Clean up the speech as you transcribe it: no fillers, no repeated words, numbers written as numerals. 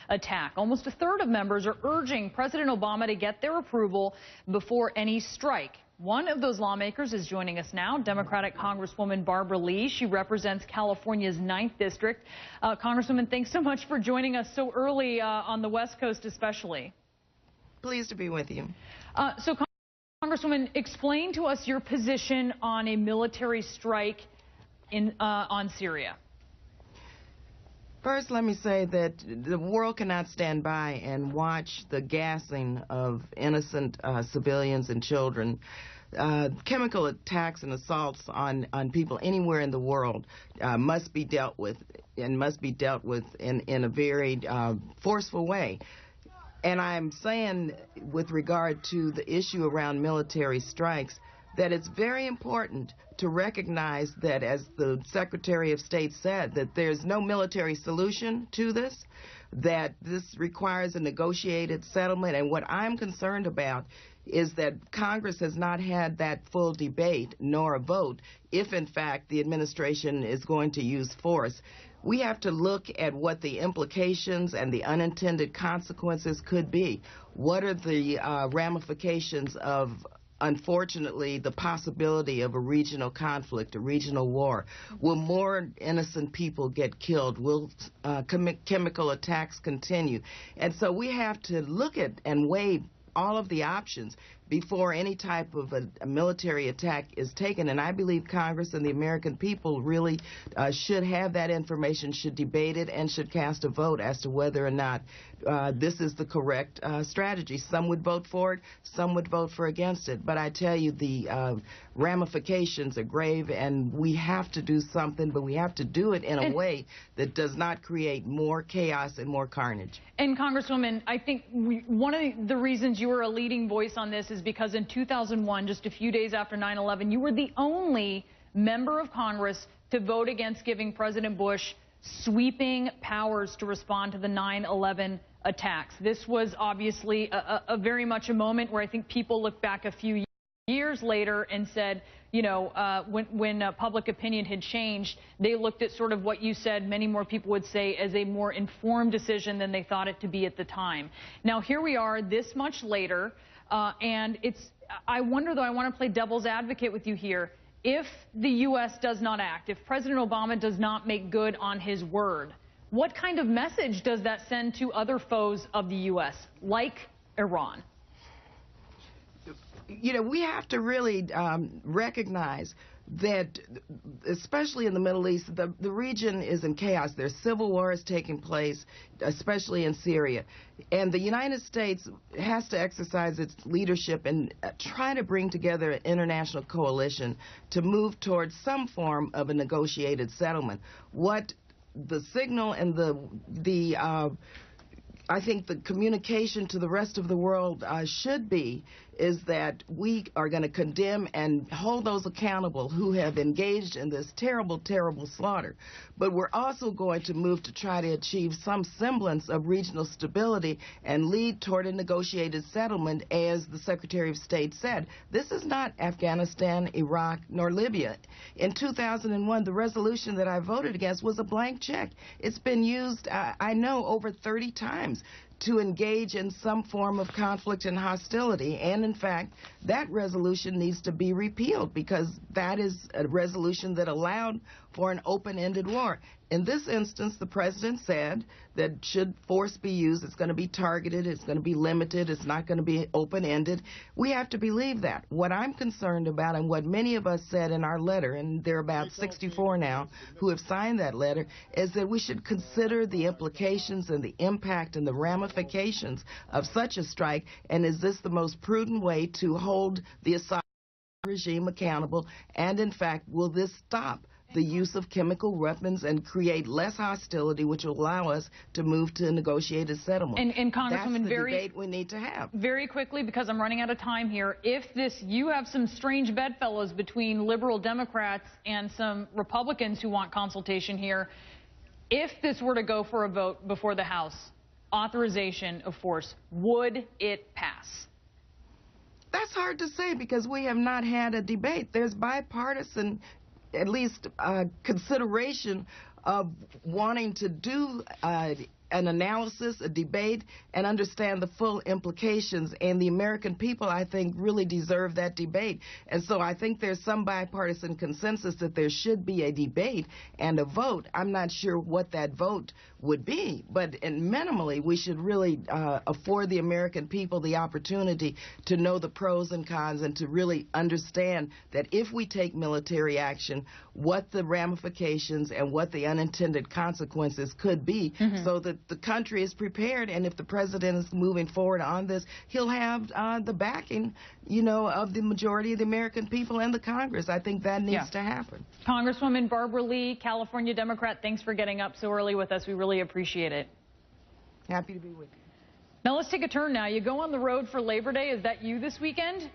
attack. Almost a third of members are urging President Obama to get their approval before any strike. One of those lawmakers is joining us now, Democratic Congresswoman Barbara Lee. She represents California's 9th District. Congresswoman, thanks so much for joining us so early on the West Coast especially. Pleased to be with you. So, Congresswoman, explain to us your position on a military strike on Syria. First, let me say that the world cannot stand by and watch the gassing of innocent civilians and children. Chemical attacks and assaults on people anywhere in the world must be dealt with, and must be dealt with in a very forceful way. And I'm saying, with regard to the issue around military strikes, that it's very important to recognize that, as the Secretary of State said, that there's no military solution to this, that this requires a negotiated settlement. And what I'm concerned about is that Congress has not had that full debate nor a vote if, in fact, the administration is going to use force. We have to look at what the implications and the unintended consequences could be. What are the ramifications of, unfortunately, the possibility of a regional conflict, a regional war? Will more innocent people get killed? Will chemical attacks continue? And so we have to look at and weigh all of the options before any type of a military attack is taken. And I believe Congress and the American people really should have that information, should debate it, and should cast a vote as to whether or not this is the correct strategy. Some would vote for it, some would vote for against it. But I tell you, the ramifications are grave, and we have to do something, but we have to do it in a way that does not create more chaos and more carnage. And Congresswoman, I think one of the reasons you were a leading voice on this is because in 2001, just a few days after 9/11, you were the only member of Congress to vote against giving President Bush sweeping powers to respond to the 9/11 attacks. This was obviously a very much a moment where I think people look back a few years later and said, you know, when public opinion had changed, they looked at sort of what you said, many more people would say, as a more informed decision than they thought it to be at the time. Now, here we are this much later, and I wonder, though, I want to play devil's advocate with you here. If the U.S. does not act, if President Obama does not make good on his word, what kind of message does that send to other foes of the U.S., like Iran? You know, we have to really recognize that, especially in the Middle East, the region is in chaos. There's civil wars taking place, especially in Syria. And the United States has to exercise its leadership and try to bring together an international coalition to move towards some form of a negotiated settlement. What the signal and I think the communication to the rest of the world should be is that we are going to condemn and hold those accountable who have engaged in this terrible, terrible slaughter. But we're also going to move to try to achieve some semblance of regional stability and lead toward a negotiated settlement, as the Secretary of State said. This is not Afghanistan, Iraq, nor Libya. In 2001, the resolution that I voted against was a blank check. It's been used, I know, over 30 times to engage in some form of conflict and hostility. And in fact, that resolution needs to be repealed, because that is a resolution that allowed for an open-ended war. In this instance, the president said that should force be used, it's going to be targeted, it's going to be limited, it's not going to be open-ended. We have to believe that. What I'm concerned about, and what many of us said in our letter, and there are about 64 now who have signed that letter, is that we should consider the implications and the impact and the ramifications of such a strike, and is this the most prudent way to hold the Assad regime accountable, and in fact, will this stop the use of chemical weapons and create less hostility, which will allow us to move to a negotiated settlement. And Congresswoman, that's the debate we need to have. Very quickly, because I'm running out of time here, if you have some strange bedfellows between liberal Democrats and some Republicans who want consultation here, if this were to go for a vote before the House, authorization of force, would it pass? That's hard to say, because we have not had a debate. There's bipartisan, at least consideration of wanting to do an analysis, a debate, and understand the full implications. And the American people, I think, really deserve that debate. And so I think there's some bipartisan consensus that there should be a debate and a vote. I'm not sure what that vote would be, but minimally we should really afford the American people the opportunity to know the pros and cons and to really understand that if we take military action, what the ramifications and what the unintended consequences could be, so that the country is prepared. And if the president is moving forward on this, he'll have the backing, of the majority of the American people and the Congress. I think that needs to happen. Congresswoman Barbara Lee, California Democrat, thanks for getting up so early with us. We really appreciate it. Happy to be with you. Now let's take a turn now. You go on the road for Labor Day. Is that you this weekend?